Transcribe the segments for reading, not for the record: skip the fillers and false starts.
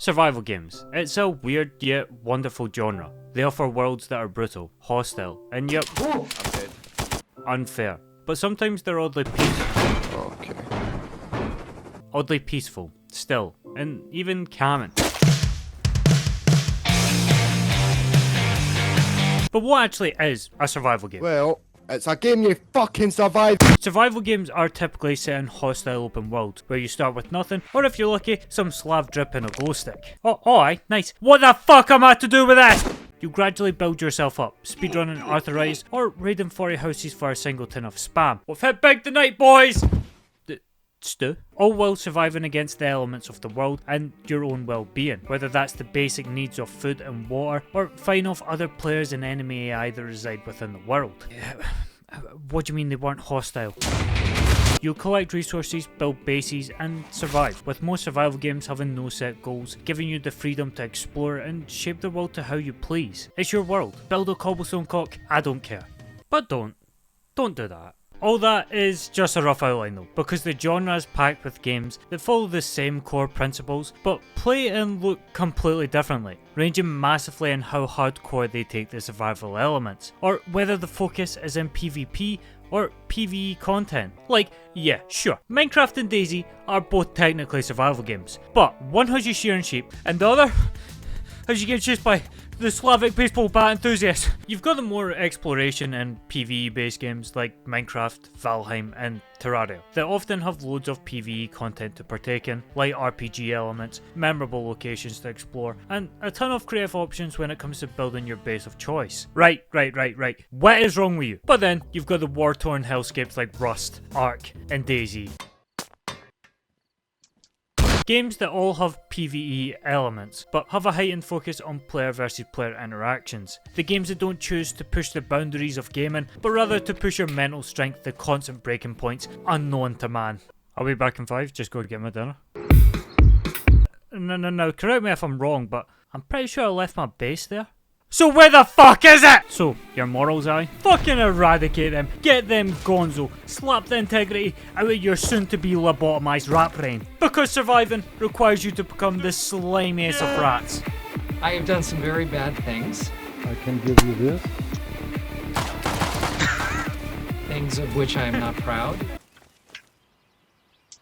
Survival games. It's a weird yet wonderful genre. They offer worlds that are brutal, hostile, and yet unfair. But sometimes they're oddly peaceful. Okay. Oddly peaceful, still, and even calming. But what actually is a survival game? Well, it's a game you fucking survive. Survival games are typically set in hostile open worlds, where you start with nothing, or if you're lucky, some slav drip in a glow stick. Oh aye, nice. What the fuck am I to do with this? You gradually build yourself up, speedrunning arthritis, or raiding 40 houses for a single tin of spam. We've hit big tonight, boys! Stew. All while surviving against the elements of the world and your own well-being, whether that's the basic needs of food and water, or fighting off other players and enemy AI that reside within the world. What do you mean they weren't hostile? You'll collect resources, build bases, and survive, with most survival games having no set goals, giving you the freedom to explore and shape the world to how you please. It's your world. Build a cobblestone cock, I don't care. But don't do that. All that is just a rough outline though, because the genre is packed with games that follow the same core principles, but play and look completely differently, ranging massively in how hardcore they take the survival elements, or whether the focus is in PvP or PvE content. Like, yeah, sure, Minecraft and DayZ are both technically survival games, but one has you shearing sheep, and the other has you get chased by the Slavic baseball bat enthusiast. You've got the more exploration and PvE based games like Minecraft, Valheim and Terraria that often have loads of PvE content to partake in, light RPG elements, memorable locations to explore, and a ton of creative options when it comes to building your base of choice. Right. What is wrong with you? But then you've got the war-torn hellscapes like Rust, Ark and DayZ. Games that all have PvE elements, but have a heightened focus on player versus player interactions. The games that don't choose to push the boundaries of gaming, but rather to push your mental strength to constant breaking points unknown to man. I'll be back in 5, just go to get my dinner. No, correct me if I'm wrong, but I'm pretty sure I left my base there. So where the fuck is it? So, your morals, aye? Fucking eradicate them. Get them gonzo. Slap the integrity out of your soon-to-be lobotomized rat brain. Because surviving requires you to become the slimiest of rats. I have done some very bad things. I can give you this. Things of which I am not proud.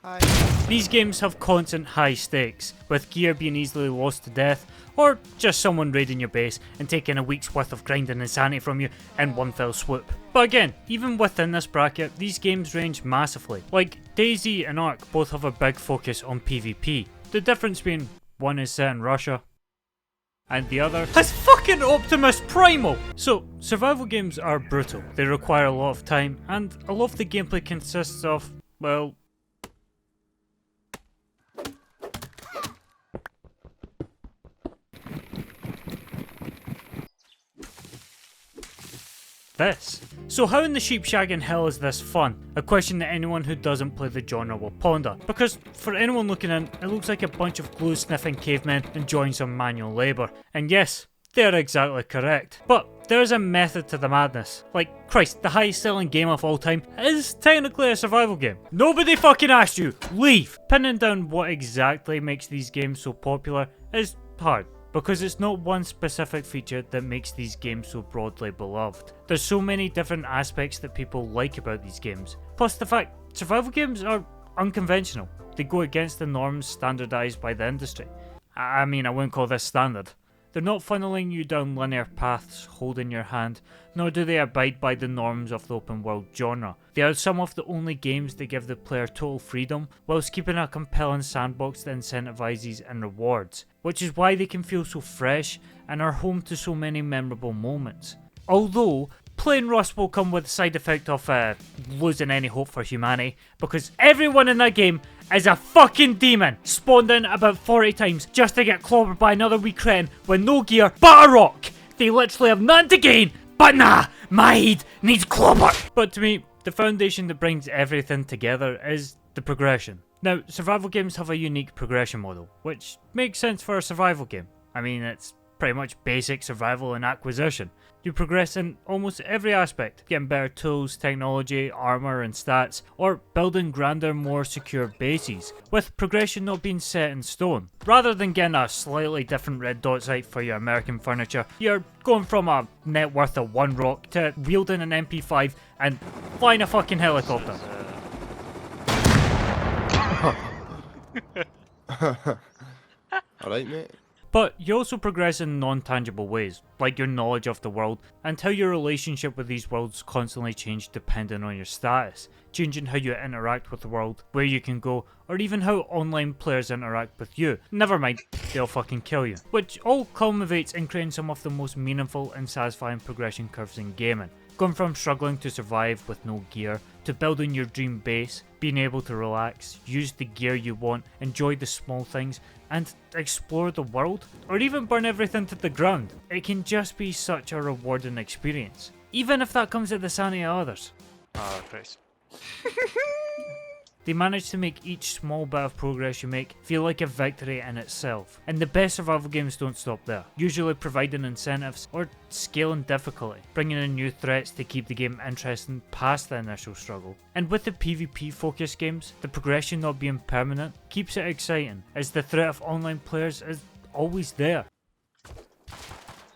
Hi. These games have constant high stakes, with gear being easily lost to death, or just someone raiding your base and taking a week's worth of grinding insanity from you in one fell swoop. But again, even within this bracket, these games range massively. Like, DayZ and Ark both have a big focus on PvP. The difference being one is set in Russia, and the other is fucking Optimus Primal! So, survival games are brutal. They require a lot of time, and a lot of the gameplay consists of, well, this. So how in the sheep shagging hell is this fun? A question that anyone who doesn't play the genre will ponder. Because for anyone looking in, it looks like a bunch of glue sniffing cavemen enjoying some manual labour. And yes, they're exactly correct. But there's a method to the madness. Like, Christ, the highest selling game of all time is technically a survival game. Nobody fucking asked you, leave! Pinning down what exactly makes these games so popular is hard, because it's not one specific feature that makes these games so broadly beloved. There's so many different aspects that people like about these games. Plus the fact, survival games are unconventional. They go against the norms standardised by the industry. I mean, I wouldn't call this standard. They're not funneling you down linear paths holding your hand, nor do they abide by the norms of the open world genre. They are some of the only games that give the player total freedom, whilst keeping a compelling sandbox that incentivises and rewards, which is why they can feel so fresh and are home to so many memorable moments. Although, playing Rust will come with the side effect of losing any hope for humanity, because everyone in that game is a fucking demon, spawned in about 40 times just to get clobbered by another wee cretin with no gear but a rock. They literally have nothing to gain, but nah, my head needs clobber. But to me, the foundation that brings everything together is the progression. Now, survival games have a unique progression model, which makes sense for a survival game. I mean, it's pretty much basic survival and acquisition. You progress in almost every aspect, getting better tools, technology, armor and stats, or building grander, more secure bases, with progression not being set in stone. Rather than getting a slightly different red dot sight for your American furniture, you're going from a net worth of 1 rock to wielding an MP5 and flying a fucking helicopter. Alright, mate. But you also progress in non-tangible ways, like your knowledge of the world, and how your relationship with these worlds constantly change depending on your status, changing how you interact with the world, where you can go, or even how online players interact with you. Never mind, they'll fucking kill you. Which all culminates in creating some of the most meaningful and satisfying progression curves in gaming. Going from struggling to survive with no gear, to building your dream base, being able to relax, use the gear you want, enjoy the small things, and explore the world, or even burn everything to the ground. It can just be such a rewarding experience, even if that comes at the sanity of others. Oh Christ. They manage to make each small bit of progress you make feel like a victory in itself. And the best survival games don't stop there, usually providing incentives or scaling difficulty, bringing in new threats to keep the game interesting past the initial struggle. And with the PvP focused games, the progression not being permanent keeps it exciting, as the threat of online players is always there.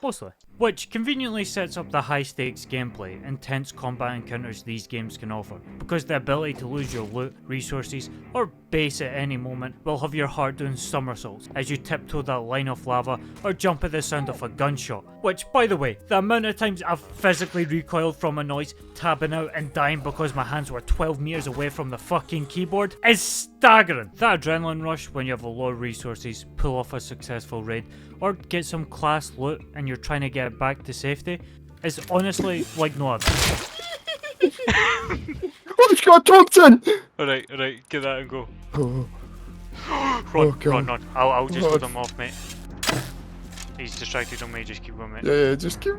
Mostly. Which conveniently sets up the high stakes gameplay, intense combat encounters these games can offer, because the ability to lose your loot, resources, or base at any moment will have your heart doing somersaults as you tiptoe that line of lava or jump at the sound of a gunshot. Which, by the way, the amount of times I've physically recoiled from a noise, tabbing out and dying because my hands were 12 meters away from the fucking keyboard is staggering. That adrenaline rush when you have a lot of resources, pull off a successful raid, or get some class loot and you're trying to get it back to safety is honestly like no other. Oh, Scott Thompson! Alright, get that and go. Oh, Run. I'll just hold him off, mate. He's distracted on me, just keep on, mate. yeah, just keep...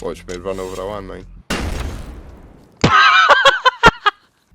Watch me run over a landmine.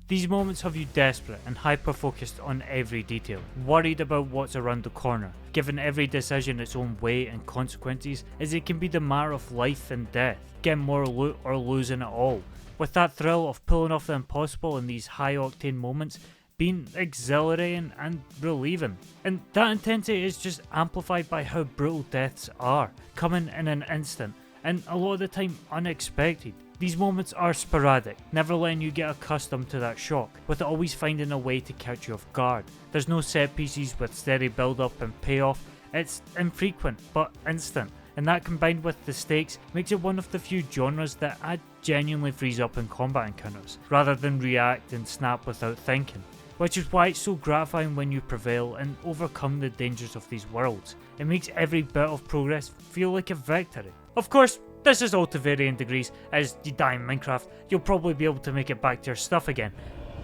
These moments have you desperate and hyper-focused on every detail, worried about what's around the corner, giving every decision its own weight and consequences, as it can be the matter of life and death, getting more loot or losing it all, with that thrill of pulling off the impossible in these high-octane moments being exhilarating and relieving. And that intensity is just amplified by how brutal deaths are, coming in an instant, and a lot of the time unexpected. These moments are sporadic, never letting you get accustomed to that shock, with it always finding a way to catch you off guard. There's no set pieces with steady build up and payoff, it's infrequent but instant, and that combined with the stakes makes it one of the few genres that I genuinely freeze up in combat encounters, rather than react and snap without thinking. Which is why it's so gratifying when you prevail and overcome the dangers of these worlds. It makes every bit of progress feel like a victory. Of course, this is all to varying degrees. As you die in Minecraft, you'll probably be able to make it back to your stuff again,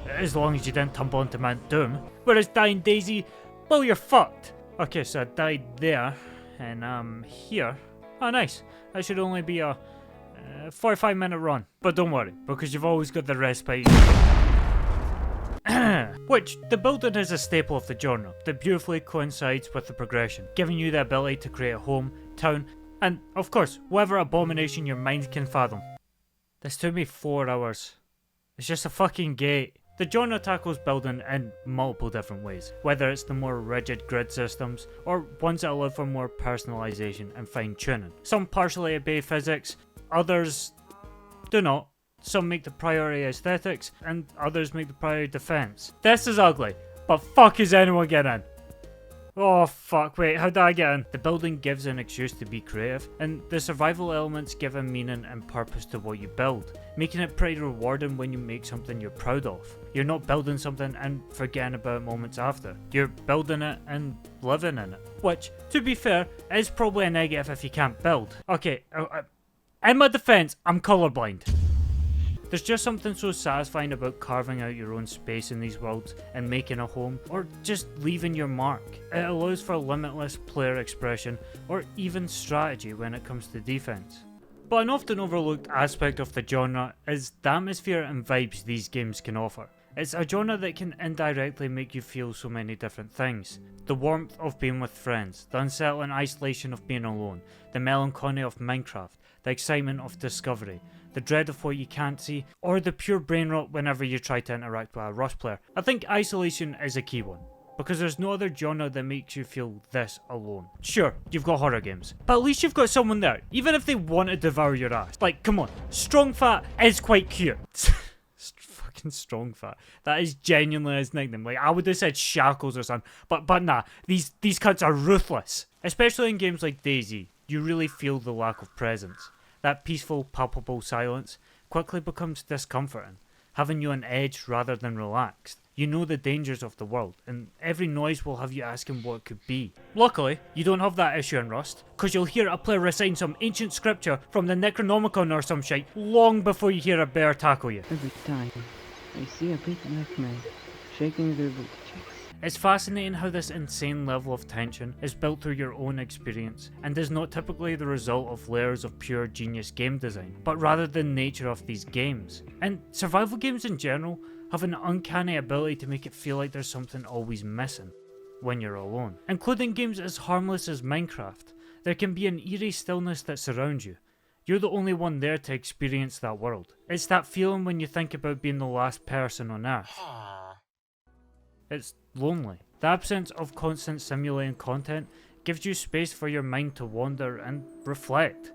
as long as you didn't tumble into Mount Doom. Whereas dying DayZ, well, you're fucked. Okay, so I died there, and I'm here. Oh nice, that should only be a 45-minute run. But don't worry, because you've always got the respite. Which, the building is a staple of the genre that beautifully coincides with the progression, giving you the ability to create a home, town, and, of course, whatever abomination your mind can fathom. This took me 4 hours. It's just a fucking gate. The genre tackles building in multiple different ways, whether it's the more rigid grid systems, or ones that allow for more personalisation and fine-tuning. Some partially obey physics, others do not. Some make the priority aesthetics, and others make the priority defense. This is ugly, but fuck is anyone getting in? Oh fuck, wait, how did I get in? The building gives an excuse to be creative, and the survival elements give a meaning and purpose to what you build, making it pretty rewarding when you make something you're proud of. You're not building something and forgetting about it moments after. You're building it and living in it. Which, to be fair, is probably a negative if you can't build. Okay, in my defense, I'm colorblind. There's just something so satisfying about carving out your own space in these worlds and making a home, or just leaving your mark. It allows for limitless player expression, or even strategy when it comes to defense. But an often overlooked aspect of the genre is the atmosphere and vibes these games can offer. It's a genre that can indirectly make you feel so many different things. The warmth of being with friends, the unsettling isolation of being alone, the melancholy of Minecraft, the excitement of discovery, the dread of what you can't see, or the pure brain rot whenever you try to interact with a Rust player. I think isolation is a key one, because there's no other genre that makes you feel this alone. Sure, you've got horror games, but at least you've got someone there, even if they want to devour your ass. Like, come on, Strong Fat is quite cute. Fucking Strong Fat. That is genuinely his nickname. Like, I would have said Shackles or something, but nah, these cunts are ruthless. Especially in games like DayZ, you really feel the lack of presence. That peaceful, palpable silence quickly becomes discomforting, having you on edge rather than relaxed. You know the dangers of the world, and every noise will have you asking what it could be. Luckily, you don't have that issue in Rust, because you'll hear a player recite some ancient scripture from the Necronomicon or some shite long before you hear a bear tackle you. Every time I see a big black man shaking their booty cheeks. It's fascinating how this insane level of tension is built through your own experience and is not typically the result of layers of pure genius game design, but rather the nature of these games. And survival games in general have an uncanny ability to make it feel like there's something always missing when you're alone. Including games as harmless as Minecraft, there can be an eerie stillness that surrounds you. You're the only one there to experience that world. It's that feeling when you think about being the last person on Earth. It's lonely. The absence of constant simulating content gives you space for your mind to wander and reflect.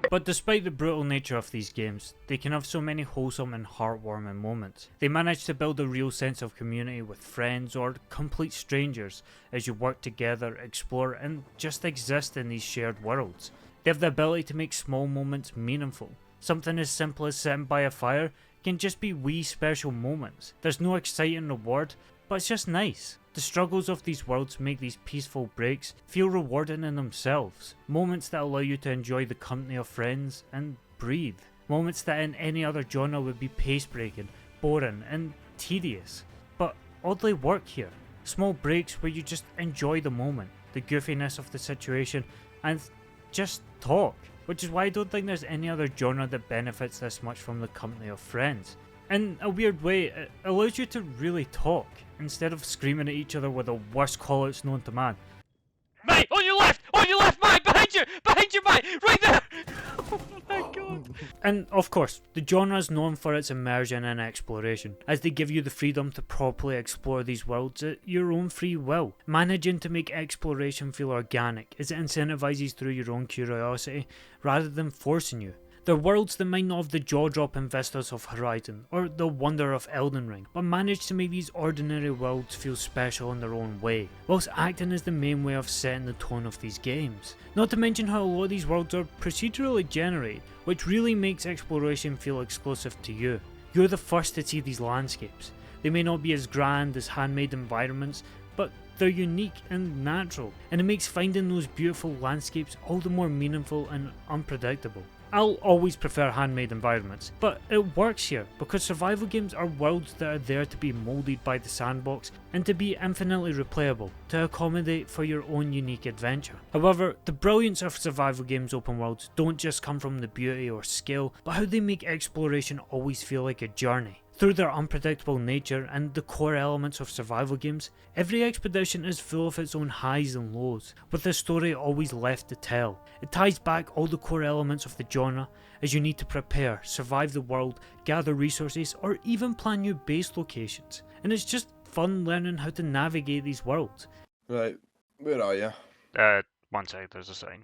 But despite the brutal nature of these games, they can have so many wholesome and heartwarming moments. They manage to build a real sense of community with friends or complete strangers as you work together, explore, and just exist in these shared worlds. They have the ability to make small moments meaningful. Something as simple as sitting by a fire can just be wee special moments. There's no exciting reward, but it's just nice. The struggles of these worlds make these peaceful breaks feel rewarding in themselves. Moments that allow you to enjoy the company of friends and breathe. Moments that in any other genre would be pace-breaking, boring and tedious, but oddly work here. Small breaks where you just enjoy the moment, the goofiness of the situation, and just talk. Which is why I don't think there's any other genre that benefits this much from the company of friends. In a weird way, it allows you to really talk, instead of screaming at each other with the worst callouts known to man. Mate, on your left, mate, behind you, mate, right there! Oh my god. And of course, the genre is known for its immersion and exploration, as they give you the freedom to properly explore these worlds at your own free will, managing to make exploration feel organic as it incentivizes through your own curiosity rather than forcing you. They're worlds that might not have the jaw-dropping vistas of Horizon or the wonder of Elden Ring, but manage to make these ordinary worlds feel special in their own way, whilst acting as the main way of setting the tone of these games. Not to mention how a lot of these worlds are procedurally generated, which really makes exploration feel exclusive to you. You're the first to see these landscapes. They may not be as grand as handmade environments, but they're unique and natural, and it makes finding those beautiful landscapes all the more meaningful and unpredictable. I'll always prefer handmade environments, but it works here because survival games are worlds that are there to be moulded by the sandbox and to be infinitely replayable, to accommodate for your own unique adventure. However, the brilliance of survival games open worlds don't just come from the beauty or skill, but how they make exploration always feel like a journey. Through their unpredictable nature and the core elements of survival games, every expedition is full of its own highs and lows, with a story always left to tell. It ties back all the core elements of the genre, as you need to prepare, survive the world, gather resources, or even plan new base locations. And it's just fun learning how to navigate these worlds. Right, where are you? One sec, there's a sign.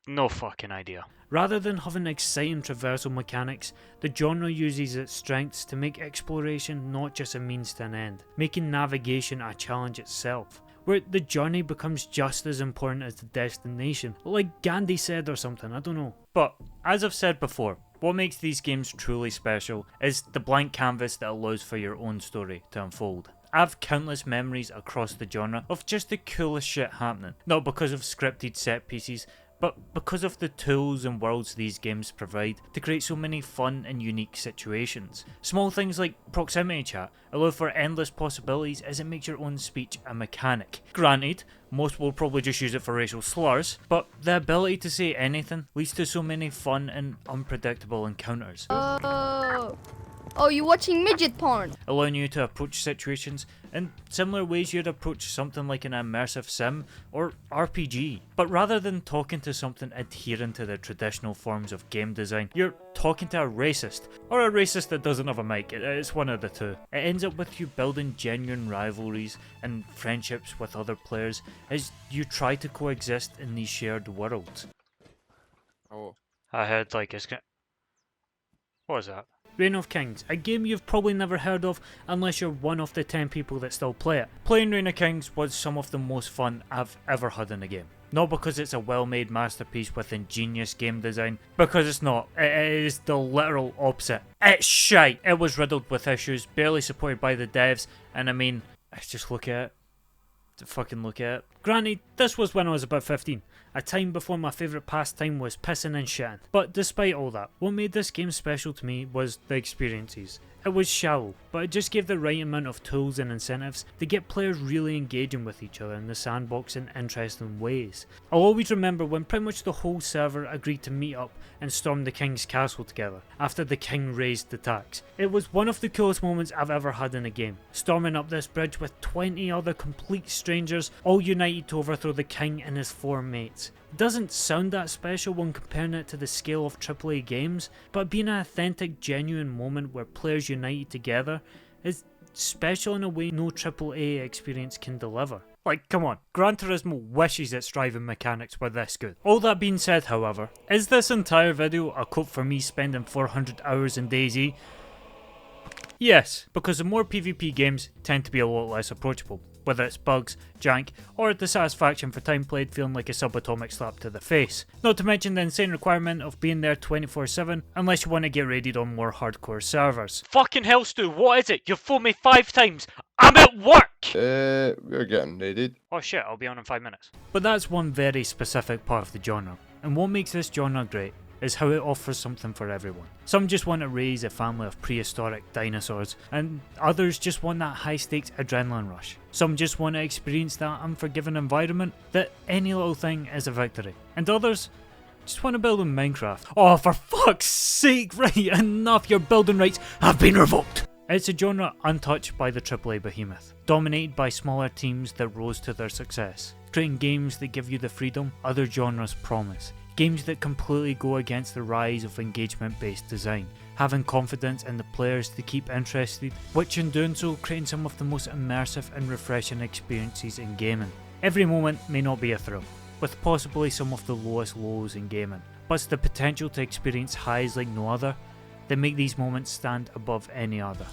No fucking idea. Rather than having exciting traversal mechanics, the genre uses its strengths to make exploration not just a means to an end, making navigation a challenge itself, where the journey becomes just as important as the destination, like Gandhi said or something, I don't know. But, as I've said before, what makes these games truly special is the blank canvas that allows for your own story to unfold. I have countless memories across the genre of just the coolest shit happening, not because of scripted set pieces, but because of the tools and worlds these games provide to create so many fun and unique situations. Small things like proximity chat allow for endless possibilities as it makes your own speech a mechanic. Granted, most will probably just use it for racial slurs, but the ability to say anything leads to so many fun and unpredictable encounters. Oh, you watching midget porn? Allowing you to approach situations in similar ways you'd approach something like an immersive sim or RPG. But rather than talking to something adherent to the traditional forms of game design, you're talking to a racist, or a racist that doesn't have a mic. It's one of the two. It ends up with you building genuine rivalries and friendships with other players as you try to coexist in these shared worlds. Oh. I heard like it's gonna... What was that? Reign of Kings, a game you've probably never heard of unless you're one of the 10 people that still play it. Playing Reign of Kings was some of the most fun I've ever had in a game. Not because it's a well-made masterpiece with ingenious game design, because it's not. It is the literal opposite. It's shite. It was riddled with issues, barely supported by the devs, and I mean, just look at it. Fucking look at it. Granted, this was when I was about 15, a time before my favourite pastime was pissing and shitting. But despite all that, what made this game special to me was the experiences. It was shallow, but it just gave the right amount of tools and incentives to get players really engaging with each other in the sandbox in interesting ways. I'll always remember when pretty much the whole server agreed to meet up and storm the king's castle together, after the king raised the tax. It was one of the coolest moments I've ever had in a game, storming up this bridge with 20 other complete strangers, all united to overthrow the king and his 4 mates. It doesn't sound that special when comparing it to the scale of AAA games, but being an authentic, genuine moment where players united together is special in a way no AAA experience can deliver. Like, come on, Gran Turismo wishes its driving mechanics were this good. All that being said, however, is this entire video a quote for me spending 400 hours in DayZ? Yes, because the more PvP games tend to be a lot less approachable, whether it's bugs, jank, or the satisfaction for time played feeling like a subatomic slap to the face. Not to mention the insane requirement of being there 24/7 unless you want to get raided on more hardcore servers. Fucking hell, Stu, what is it? You've phoned me 5 times! I'm at work! We're getting raided. Oh shit, I'll be on in 5 minutes. But that's one very specific part of the genre, and what makes this genre great is how it offers something for everyone. Some just want to raise a family of prehistoric dinosaurs, and others just want that high stakes adrenaline rush. Some just want to experience that unforgiving environment that any little thing is a victory. And others just want to build in Minecraft. Oh, for fuck's sake, right, enough, your building rights have been revoked! It's a genre untouched by the AAA behemoth, dominated by smaller teams that rose to their success, creating games that give you the freedom other genres promise. Games that completely go against the rise of engagement-based design, having confidence in the players to keep interested, which in doing so creating some of the most immersive and refreshing experiences in gaming. Every moment may not be a thrill, with possibly some of the lowest lows in gaming, but it's the potential to experience highs like no other that make these moments stand above any other.